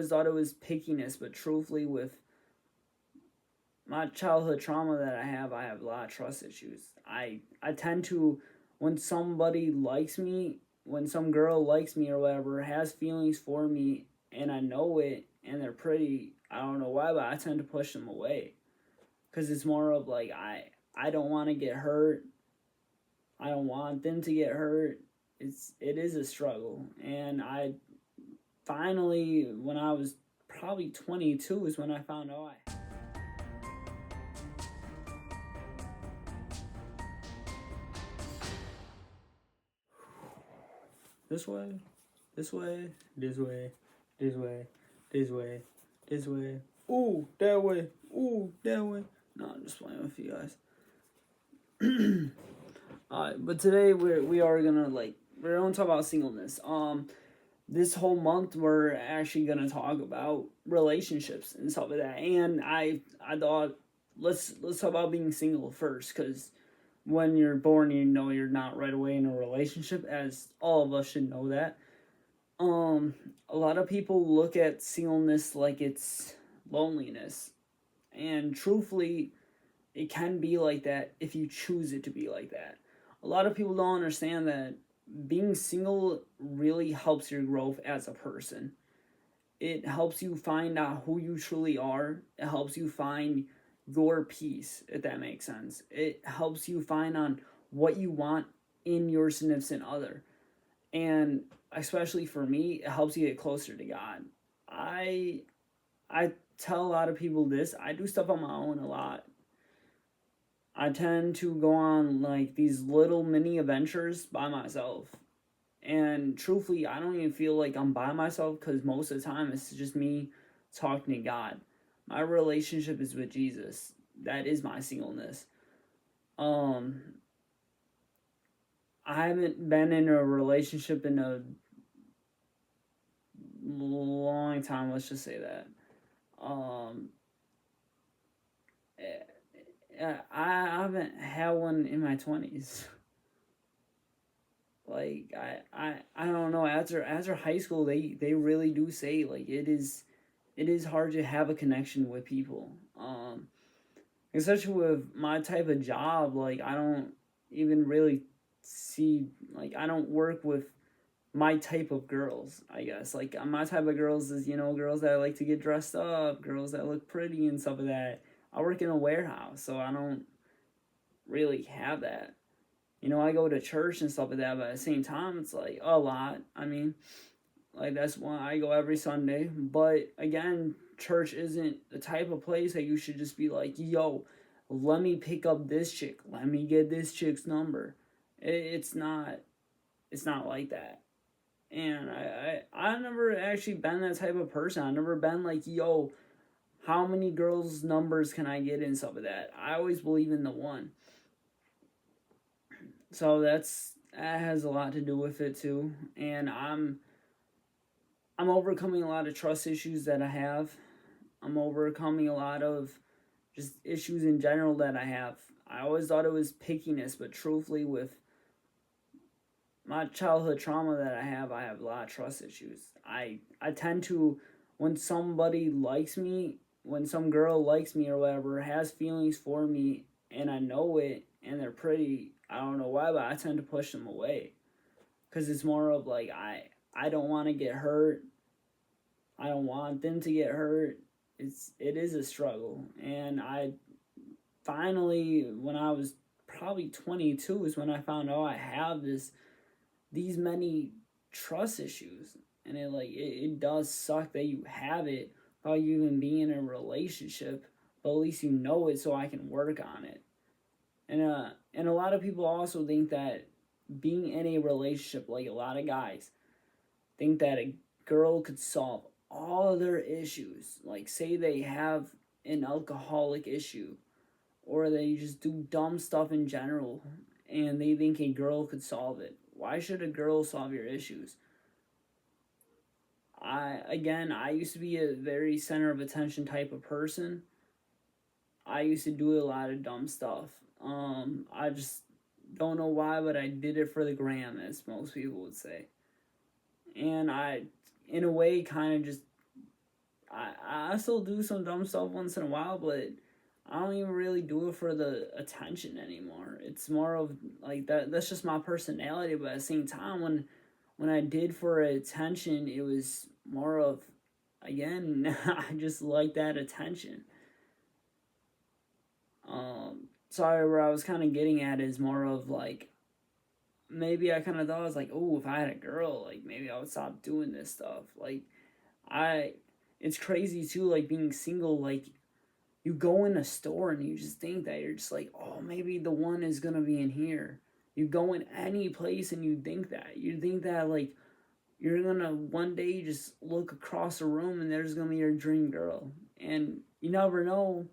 always thought it was pickiness, but truthfully, with my childhood trauma that I have a lot of trust issues. I tend to, when somebody likes me, when some girl likes me or whatever, has feelings for me, and I know it, and they're pretty, I don't know why, but I tend to push them away. Because it's more of like, I don't want to get hurt. I don't want them to get hurt. It is a struggle. And I finally, when I was probably 22, is when I found out this way, this way, this way, this way, this way, this way. Ooh, that way. Ooh, that way. No, I'm just playing with you guys. Alright, but today we are gonna we're gonna talk about singleness. This whole month we're actually gonna talk about relationships and stuff like that. And I thought let's talk about being single first, because when you're born, you know you're not right away in a relationship, as all of us should know that. A lot of people look at singleness like it's loneliness, and truthfully, it can be like that if you choose it to be like that. A lot of people don't understand that being single really helps your growth as a person. It helps you find out who you truly are. It helps you find your peace, if that makes sense. It helps you find on what you want in your significant other. And especially for me, it helps you get closer to God. I I tell a lot of people this. I do stuff on my own a lot. I tend to go on like these little mini adventures by myself. And truthfully, I don't even feel like I'm by myself, because most of the time it's just me talking to God. My relationship is with Jesus. That is my singleness. Um, I haven't been in a relationship in a long time. Let's just say that. Um, I haven't had one in my 20s. Like I don't know. After high school, they really do say like it is hard to have a connection with people. Especially with my type of job, like I don't even really see, like I don't work with my type of girls. I guess like my type of girls is, girls that like to get dressed up, girls that look pretty and stuff like that. I work in a warehouse, so I don't really have that. I go to church and stuff like that, but at the same time, it's like a lot. I mean, like that's why I go every Sunday. But again, church isn't the type of place that you should just be like, yo, let me pick up this chick, let me get this chick's number. It's not. It's not like that. And I never actually been that type of person. I never been like, yo, how many girls' numbers can I get and stuff like that. I always believe in the one. So that has a lot to do with it too. And I'm overcoming a lot of trust issues that I have. I'm overcoming a lot of just issues in general that I have. I always thought it was pickiness, but truthfully, with my childhood trauma that I have a lot of trust issues. I tend to, when somebody likes me, when some girl likes me or whatever, has feelings for me, and I know it, and they're pretty, I don't know why, but I tend to push them away. Because it's more of like, I don't want to get hurt. I don't want them to get hurt. It is a struggle. And I finally, when I was probably 22, is when I found out I have these many trust issues. And it does suck that you have it while you even being in a relationship, but at least you know it, so I can work on it. And a lot of people also think that being in a relationship, like a lot of guys think that a girl could solve all their issues. Like, say they have an alcoholic issue, or they just do dumb stuff in general, and they think a girl could solve it. Why should a girl solve your issues? I used to be a very center of attention type of person. I used to do a lot of dumb stuff. I just don't know why, but I did it for the gram, as most people would say. And I, in a way, kind of just I still do some dumb stuff once in a while, but I don't even really do it for the attention anymore. It's more of like that's just my personality, but at the same time when I did for attention, it was more of, again, I just like that attention. Sorry, where I was kind of getting at is more of like, maybe I kind of thought, I was like, oh, if I had a girl, like maybe I would stop doing this stuff. Like I, it's crazy too. Like being single, like you go in a store and you just think that you're just like, oh, maybe the one is gonna be in here. You go in any place and you think that like you're gonna one day just look across the room and there's gonna be your dream girl, and you never know,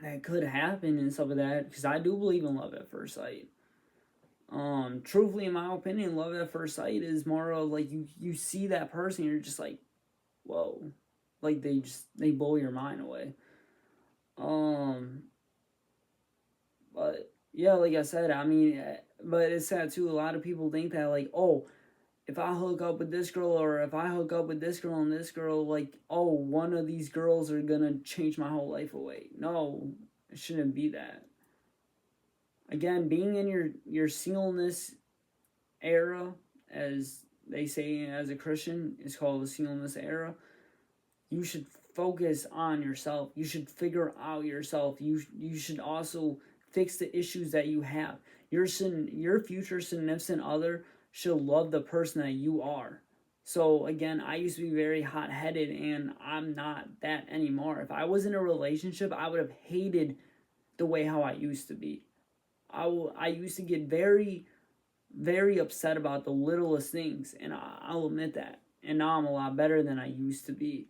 that could happen and stuff like that. Because I do believe in love at first sight. Truthfully, in my opinion, love at first sight is more of like you see that person, you're just like, whoa, like they blow your mind away. Um, but yeah, like I said, I mean, but it's sad too. A lot of people think that like, oh, if I hook up with this girl, or if I hook up with this girl and this girl, like, oh, one of these girls are gonna change my whole life away. No, it shouldn't be that. Again, being in your singleness era, as they say as a Christian, is called the singleness era. You should focus on yourself. You should figure out yourself. You should also fix the issues that you have. Your future significant other should love the person that you are. So again, I used to be very hot headed, and I'm not that anymore. If I was in a relationship, I would have hated the way how I used to be. I used to get very, very upset about the littlest things, and I'll admit that. And now I'm a lot better than I used to be.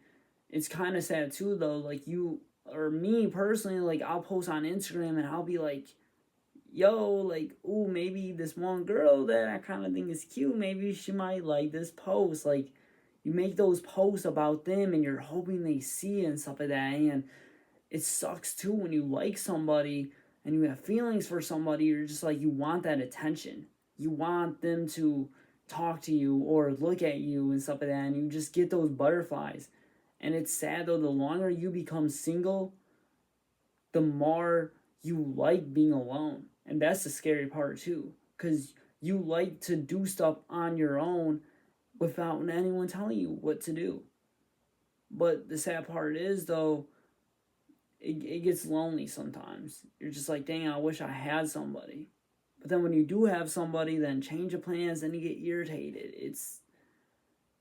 It's kind of sad too, though. Like you or me personally, like I'll post on Instagram and I'll be like, "Yo, like, ooh, maybe this one girl that I kind of think is cute, maybe she might like this post." Like, you make those posts about them, and you're hoping they see it and stuff like that. And it sucks too when you like somebody and you have feelings for somebody. You're just like, you want that attention. You want them to talk to you or look at you and stuff like that, and you just get those butterflies. And it's sad though, the longer you become single, the more you like being alone. And that's the scary part too. Because you like to do stuff on your own without anyone telling you what to do. But the sad part is though, it gets lonely sometimes. You're just like, dang, I wish I had somebody. But then when you do have somebody, then change of plans, then you get irritated. It's,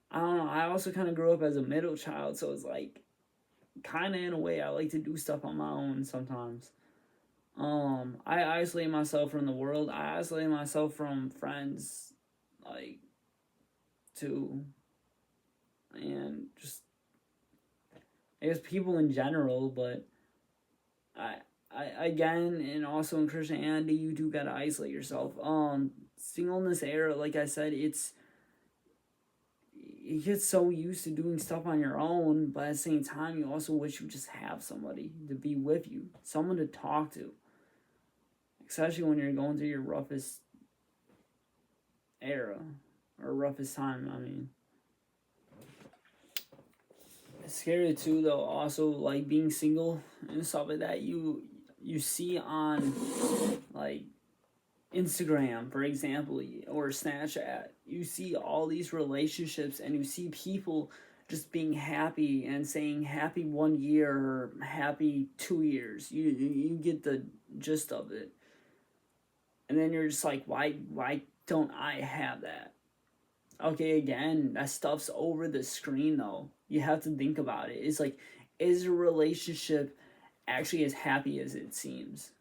I don't know. I also kind of grew up as a middle child, so it's like, kind of in a way, I like to do stuff on my own sometimes. I isolate myself from the world. I isolate myself from friends, like, too, and just, I guess, people in general. But I, I again, and also in Christianity, you do gotta isolate yourself. Singleness era, like I said, you get so used to doing stuff on your own, but at the same time, you also wish you just have somebody to be with you, someone to talk to, especially when you're going through your roughest era or roughest time. I mean, it's scary too, though. Also, like being single and stuff like that, you see on like Instagram, for example, or Snapchat, you see all these relationships and you see people just being happy and saying happy 1 year or happy 2 years. You get the gist of it. And then you're just like, why don't I have that? Okay, again, that stuff's over the screen though. You have to think about it. It's like, is a relationship actually as happy as it seems?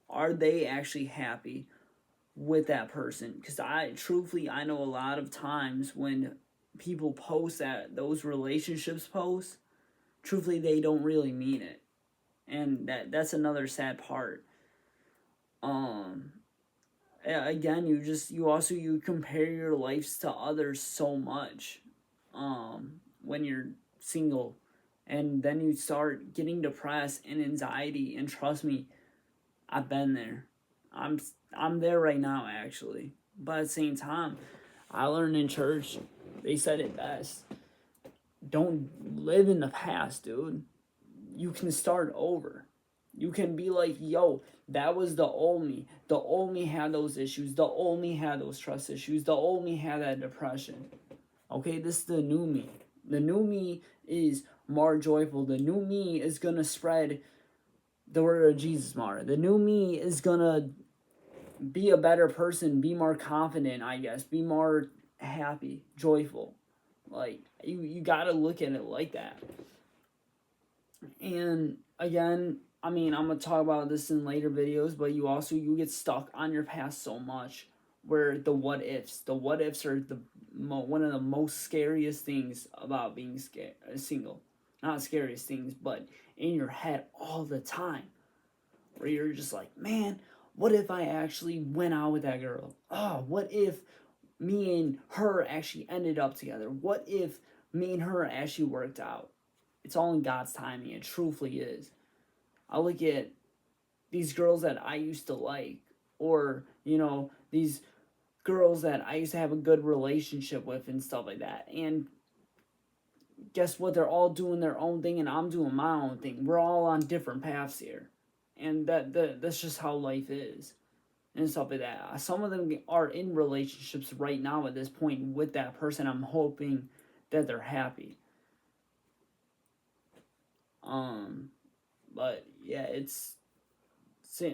Are they actually happy with that person? Because I know a lot of times when people post that, those relationships post, truthfully they don't really mean it. And that's another sad part. um Again, you compare your lives to others so much when you're single, and then you start getting depressed and anxiety. And trust me, I've been there. I'm there right now, actually. But at the same time, I learned in church, they said it best. don't live in the past, dude. You can start over. You can be like, yo, that was the old me. The old me had those issues. The old me had those trust issues. The old me had that depression. Okay, this is the new me. The new me is more joyful. The new me is gonna spread the word of Jesus more. The new me is gonna be a better person, be more confident, I guess, be more happy, joyful. Like you gotta look at it like that. And again, I mean, I'm gonna talk about this in later videos, but you get stuck on your past so much where the what ifs are one of the most scariest things about being single. Not scariest things, but in your head all the time, where you're just like, man, what if I actually went out with that girl? Oh, what if me and her actually ended up together? What if me and her actually worked out? It's all in God's timing. It truthfully is. I look at these girls that I used to like, or, these girls that I used to have a good relationship with and stuff like that. And guess what? They're all doing their own thing and I'm doing my own thing. We're all on different paths here. And that's just how life is. And stuff like that. Some of them are in relationships right now at this point with that person. I'm hoping that they're happy. But yeah, it's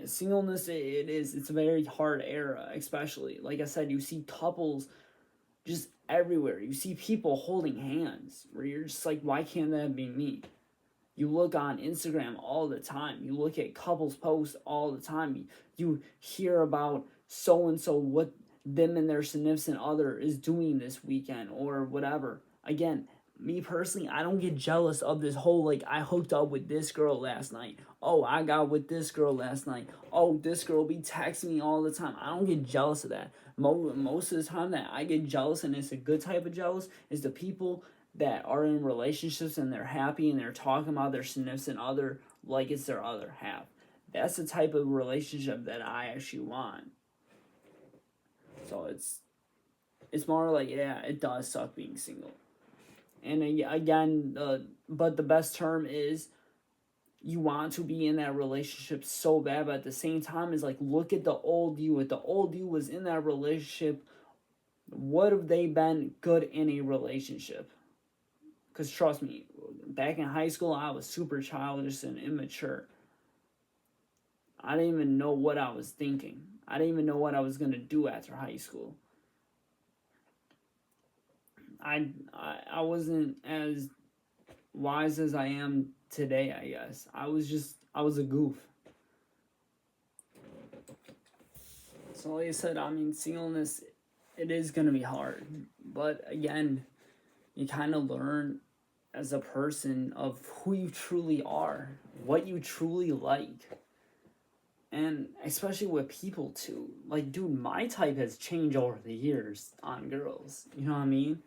singleness. It's a very hard era, especially like I said. You see couples just everywhere. You see people holding hands where you're just like, why can't that be me? You look on Instagram all the time. You look at couples posts all the time. You hear about so and so, what them and their significant other is doing this weekend or whatever. Again, me personally, I don't get jealous of this whole like I hooked up with this girl last night. Oh, I got with this girl last night. Oh, this girl be texting me all the time. I don't get jealous of that. Most of the time that I get jealous, and it's a good type of jealous, is the people that are in relationships and they're happy and they're talking about their significant other like it's their other half. That's the type of relationship that I actually want. So it's more like, yeah, it does suck being single. And again, but the best term is you want to be in that relationship so bad, but at the same time is like, look at the old you. If the old you was in that relationship, what have they been good in a relationship? Because trust me, back in high school, I was super childish and immature. I didn't even know what I was thinking. I didn't even know what I was going to do after high school. I wasn't as wise as I am today, I guess. I was a goof. So like I said, I mean, singleness, it is going to be hard. But again, you kind of learn as a person of who you truly are, what you truly like. And especially with people too. Like, dude, my type has changed over the years on girls. You know what I mean?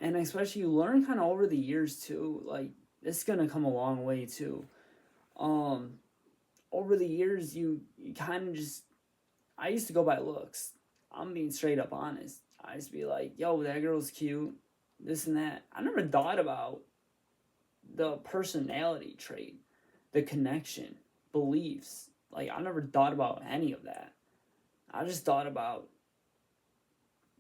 And especially you learn kind of over the years too. Like, it's gonna come a long way too. Um, Over the years, you kind of just. I used to go by looks. I'm being straight up honest. I used to be like, yo, that girl's cute, this and that. I never thought about the personality trait, the connection, beliefs. Like, I never thought about any of that. I just thought about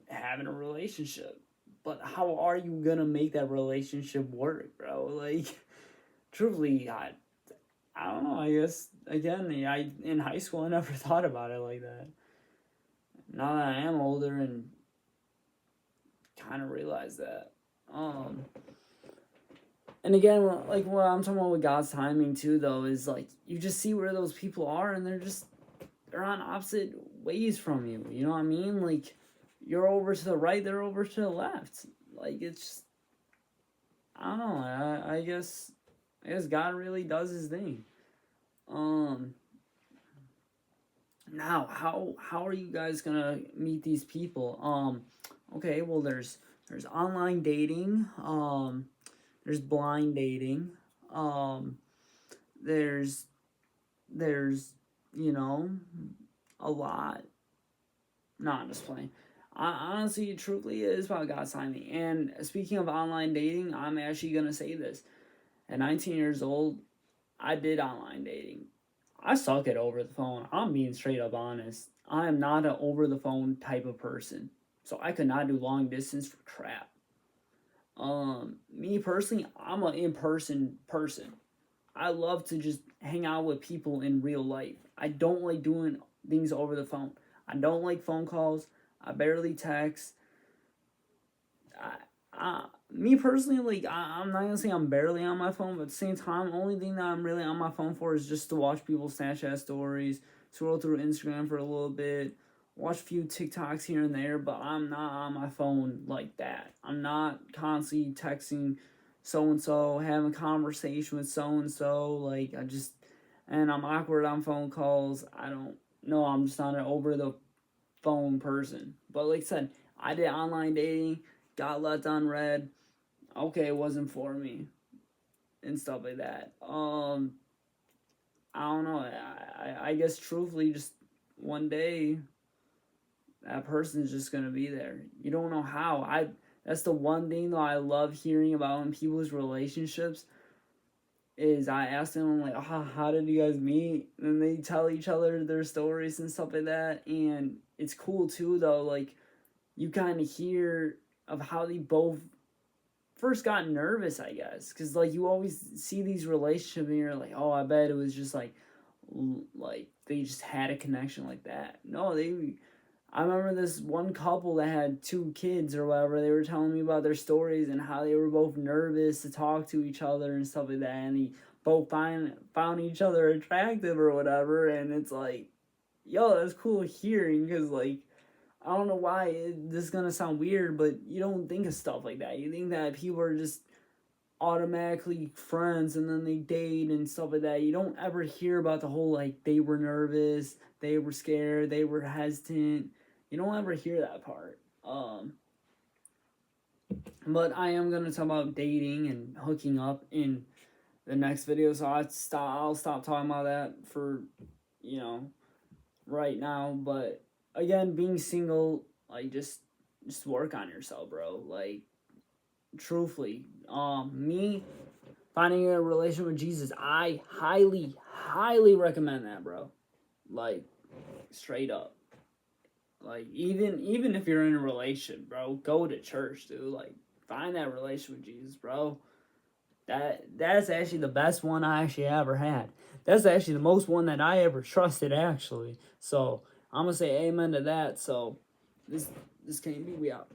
having a relationship. But how are you gonna make that relationship work, bro? Like, truthfully, I don't know. I guess again, I in high school I never thought about it like that. Now that I am older and kind of realize that. And again, like what I'm talking about with God's timing too, though, is like you just see where those people are, and they're on opposite ways from you. You know what I mean? Like you're over to the right, they're over to the left. Like it's just, I don't know. I guess God really does his thing. Now how are you guys gonna meet these people? Okay, well there's online dating. There's blind dating. Um, there's there's you know a lot. No, I'm just playing. honestly, truthfully, it is about God's timing. And speaking of online dating, I'm actually gonna say this. At 19 years old, I did online dating. I suck at over the phone. I'm being straight up honest. I am not an over the phone type of person. So I could not do long distance for crap. Me personally, I'm an in person. I love to just hang out with people in real life. I don't like doing things over the phone. I don't like phone calls. I barely text. Me personally, like I'm not gonna say I'm barely on my phone, but at the same time, the only thing that I'm really on my phone for is just to watch people's Snapchat stories, scroll through Instagram for a little bit, watch a few TikToks here and there. But I'm not on my phone like that. I'm not constantly texting so and so, having a conversation with so and so. Like and I'm awkward on phone calls. I don't know. I'm just not an over the phone person. But like I said, I did online dating, got left on red. Okay, it wasn't for me and stuff like that. I don't know. I guess truthfully, just one day that person's just gonna be there. You don't know how. That's the one thing though I love hearing about in people's relationships is I ask them, I'm like, oh, how did you guys meet? And they tell each other their stories and stuff like that. And it's cool too though, like you kind of hear of how they both first got nervous, I guess, because like you always see these relationships and you're like, oh, I bet it was just like they just had a connection like that. No, they. I remember this one couple that had two kids or whatever. They were telling me about their stories and how they were both nervous to talk to each other and stuff like that. And they both found each other attractive or whatever. And it's like, yo, that's cool hearing because like I don't know why this is gonna sound weird, but you don't think of stuff like that. You think that people are just automatically friends and then they date and stuff like that. You don't ever hear about the whole like they were nervous, they were scared, they were hesitant. You don't ever hear that part. But I am gonna talk about dating and hooking up in the next video, so I'll stop talking about that for you know right now. But again, being single, like just work on yourself, bro. Like truthfully, me finding a relationship with Jesus, I highly recommend that, bro. Like straight up. Like even if you're in a relationship, bro, go to church, dude. Like find that relationship with Jesus, bro. That's actually the best one I actually ever had. That's actually the most one that I ever trusted, actually. So I'm gonna say amen to that. So this K.M.B. we out.